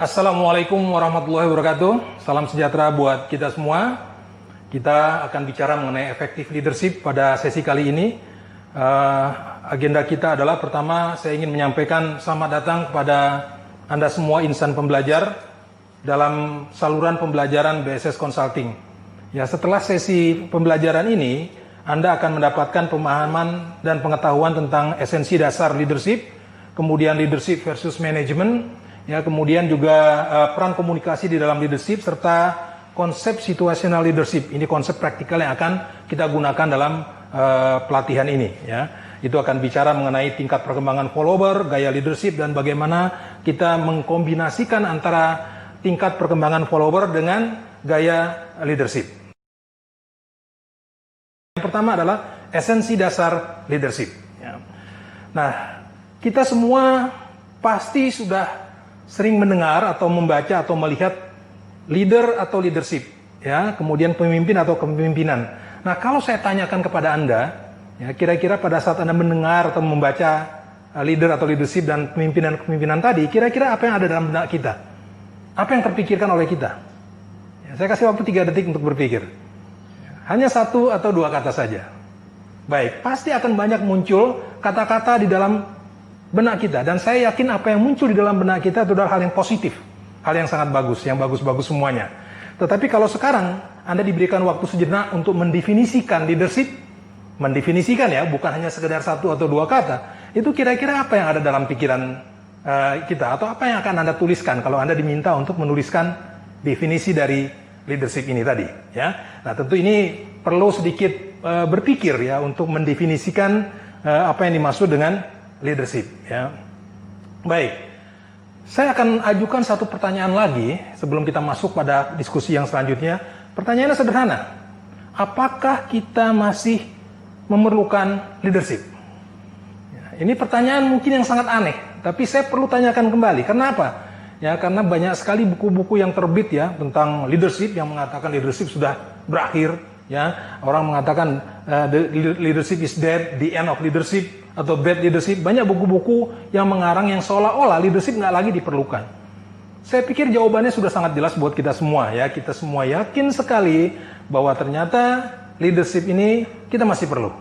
Assalamualaikum warahmatullahi wabarakatuh. Salam sejahtera buat kita semua. Kita akan bicara mengenai effective leadership pada sesi kali ini. Agenda kita adalah pertama, saya ingin menyampaikan selamat datang kepada Anda semua insan pembelajar dalam saluran pembelajaran BSS Consulting. Ya, setelah sesi pembelajaran ini, Anda akan mendapatkan pemahaman dan pengetahuan tentang esensi dasar leadership, kemudian leadership versus management, ya, kemudian juga peran komunikasi di dalam leadership, serta konsep situational leadership. Ini konsep praktikal yang akan kita gunakan dalam pelatihan ini. Ya. Itu akan bicara mengenai tingkat perkembangan follower, gaya leadership, dan bagaimana kita mengkombinasikan antara tingkat perkembangan follower dengan gaya leadership. Yang pertama adalah esensi dasar leadership. Ya. Nah, kita semua pasti sudah sering mendengar atau membaca atau melihat leader atau leadership, ya, kemudian pemimpin atau kepemimpinan. Nah, kalau saya tanyakan kepada Anda, ya, kira-kira pada saat Anda mendengar atau membaca leader atau leadership dan kepemimpinan tadi, kira-kira apa yang ada dalam benak kita? Apa yang terpikirkan oleh kita? Ya, saya kasih waktu 3 detik untuk berpikir. Hanya 1 atau 2 kata saja. Baik, pasti akan banyak muncul kata-kata di dalam benak kita, dan saya yakin apa yang muncul di dalam benak kita itu adalah hal yang positif, hal yang sangat bagus, yang bagus-bagus semuanya. Tetapi kalau sekarang Anda diberikan waktu sejenak untuk mendefinisikan leadership, mendefinisikan, ya, bukan hanya sekedar 1 atau 2 kata, itu kira-kira apa yang ada dalam pikiran kita, atau apa yang akan Anda tuliskan kalau Anda diminta untuk menuliskan definisi dari leadership ini tadi, ya. Nah, tentu ini perlu sedikit berpikir, ya, untuk mendefinisikan apa yang dimaksud dengan leadership, ya. Baik, saya akan ajukan satu pertanyaan lagi sebelum kita masuk pada diskusi yang selanjutnya. Pertanyaannya sederhana. Apakah kita masih memerlukan leadership? Ya, ini pertanyaan mungkin yang sangat aneh, tapi saya perlu tanyakan kembali. Kenapa? Ya, karena banyak sekali buku-buku yang terbit, ya, tentang leadership yang mengatakan leadership sudah berakhir, ya. Orang mengatakan the leadership is dead, the end of leadership, atau bad leadership. Banyak buku-buku yang mengarang yang seolah-olah leadership nggak lagi diperlukan. Saya pikir jawabannya sudah sangat jelas buat kita semua, ya. Kita semua yakin sekali bahwa ternyata leadership ini kita masih perlu.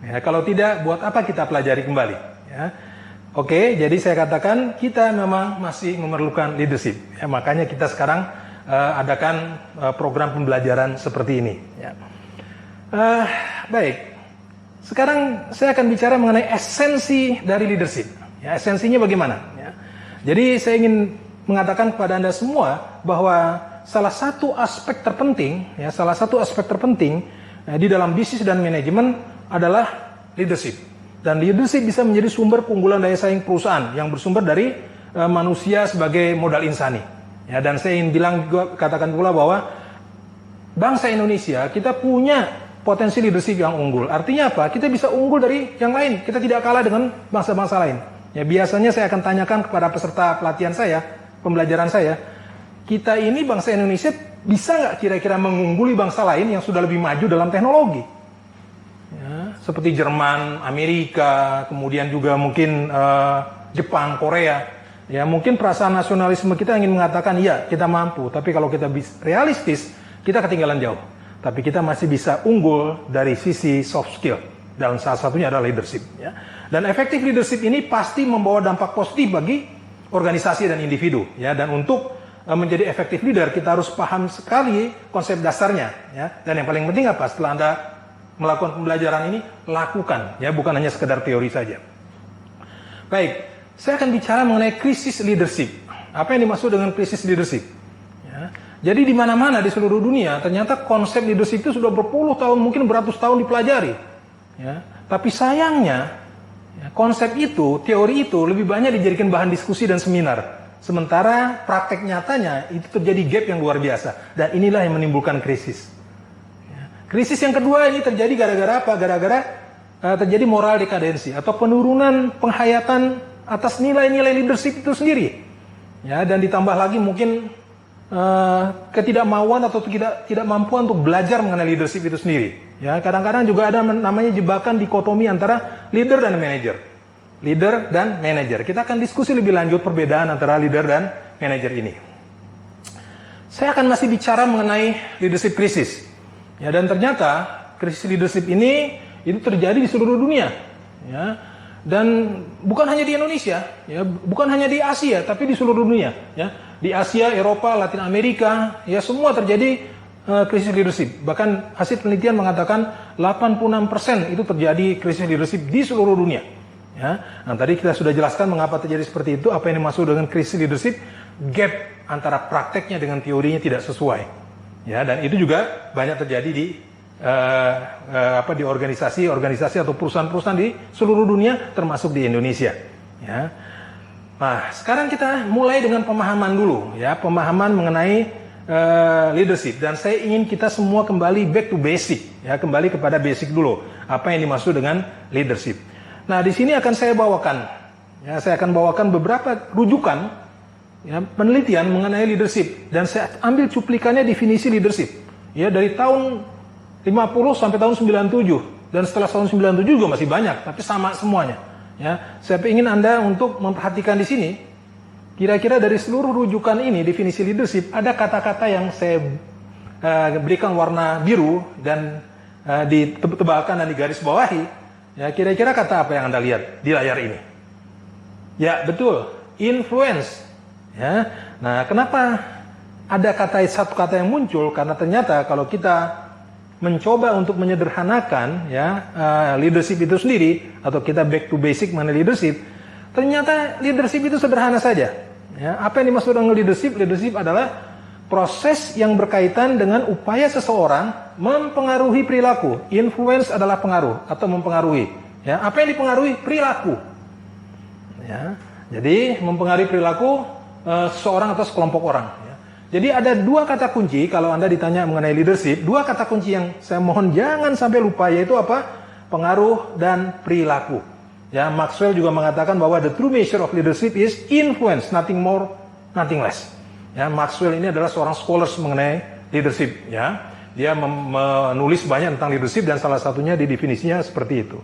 Ya, kalau tidak, buat apa kita pelajari kembali? Ya. Oke, jadi saya katakan kita memang masih memerlukan leadership. Ya, makanya kita sekarang adakan program pembelajaran seperti ini. Ya. Baik. Sekarang saya akan bicara mengenai esensi dari leadership. Ya, esensinya bagaimana? Ya. Jadi saya ingin mengatakan kepada Anda semua bahwa salah satu aspek terpenting di dalam bisnis dan manajemen adalah leadership. Dan leadership bisa menjadi sumber keunggulan daya saing perusahaan yang bersumber dari manusia sebagai modal insani. Ya, dan saya ingin katakan pula bahwa bangsa Indonesia kita punya potensi leadership yang unggul. Artinya apa? Kita bisa unggul dari yang lain. Kita tidak kalah dengan bangsa-bangsa lain. Ya, biasanya saya akan tanyakan kepada peserta pelatihan saya, pembelajaran saya, kita ini bangsa Indonesia bisa nggak kira-kira mengungguli bangsa lain yang sudah lebih maju dalam teknologi? Ya, seperti Jerman, Amerika, kemudian juga mungkin Jepang, Korea. Ya, mungkin perasaan nasionalisme kita ingin mengatakan, ya, kita mampu. Tapi kalau kita realistis, kita ketinggalan jauh. Tapi kita masih bisa unggul dari sisi soft skill. Dan salah satunya adalah leadership. Ya. Dan efektif leadership ini pasti membawa dampak positif bagi organisasi dan individu. Ya. Dan untuk menjadi efektif leader, kita harus paham sekali konsep dasarnya. Ya. Dan yang paling penting apa? Setelah Anda melakukan pembelajaran ini, lakukan. Ya, bukan hanya sekedar teori saja. Baik, saya akan bicara mengenai krisis leadership. Apa yang dimaksud dengan krisis leadership? Ya. Jadi di mana-mana di seluruh dunia ternyata konsep leadership itu sudah berpuluh tahun, mungkin beratus tahun dipelajari. Ya. Tapi sayangnya ya, konsep itu, teori itu lebih banyak dijadikan bahan diskusi dan seminar. Sementara praktek nyatanya itu terjadi gap yang luar biasa. Dan inilah yang menimbulkan krisis. Ya. Krisis yang kedua ini terjadi gara-gara apa? Gara-gara terjadi moral dekadensi atau penurunan penghayatan atas nilai-nilai leadership itu sendiri. Ya, dan ditambah lagi mungkin ketidakmauan atau ketidakmampuan untuk belajar mengenai leadership itu sendiri. Ya, kadang-kadang juga ada namanya jebakan dikotomi antara leader dan manager. Leader dan manager. Kita akan diskusi lebih lanjut perbedaan antara leader dan manajer ini. Saya akan masih bicara mengenai leadership krisis. Ya, dan ternyata krisis leadership ini itu terjadi di seluruh dunia. Ya. Dan bukan hanya di Indonesia, ya, bukan hanya di Asia, tapi di seluruh dunia. Ya. Di Asia, Eropa, Latin Amerika, ya semua terjadi krisis leadership. Bahkan hasil penelitian mengatakan 86% itu terjadi krisis leadership di seluruh dunia. Ya. Nah, tadi kita sudah jelaskan mengapa terjadi seperti itu, apa yang dimaksud dengan krisis leadership, gap antara prakteknya dengan teorinya tidak sesuai. Ya, dan itu juga banyak terjadi di di organisasi atau perusahaan-perusahaan di seluruh dunia, termasuk di Indonesia. Ya. Nah, sekarang kita mulai dengan pemahaman dulu, ya, pemahaman mengenai leadership. Dan saya ingin kita semua kembali back to basic, ya, kembali kepada basic dulu. Apa yang dimaksud dengan leadership? Nah, di sini akan saya bawakan beberapa rujukan, ya, penelitian mengenai leadership, dan saya ambil cuplikannya definisi leadership, ya, dari tahun 50 sampai tahun 97, dan setelah tahun 97 juga masih banyak, tapi sama semuanya. Ya, saya ingin Anda untuk memperhatikan di sini, kira-kira dari seluruh rujukan ini definisi leadership ada kata-kata yang saya berikan warna biru dan ditebalkan dan digaris bawahi. Ya, kira-kira kata apa yang Anda lihat di layar ini? Ya, betul, influence. Ya, nah, kenapa ada satu kata yang muncul? Karena ternyata kalau kita mencoba untuk menyederhanakan, ya, leadership itu sendiri, atau kita back to basic mengenai leadership, ternyata leadership itu sederhana saja. Ya, apa yang dimaksud dengan leadership? Leadership adalah proses yang berkaitan dengan upaya seseorang mempengaruhi perilaku. Influence adalah pengaruh atau mempengaruhi. Ya, apa yang dipengaruhi? Perilaku. Ya, jadi mempengaruhi perilaku seseorang atau sekelompok orang. Ya. Jadi ada dua kata kunci kalau Anda ditanya mengenai leadership. Dua kata kunci yang saya mohon jangan sampai lupa, yaitu apa? Pengaruh dan perilaku. Ya, Maxwell juga mengatakan bahwa the true measure of leadership is influence, nothing more, nothing less. Ya, Maxwell ini adalah seorang scholars mengenai leadership. Ya, dia menulis banyak tentang leadership dan salah satunya di definisinya seperti itu.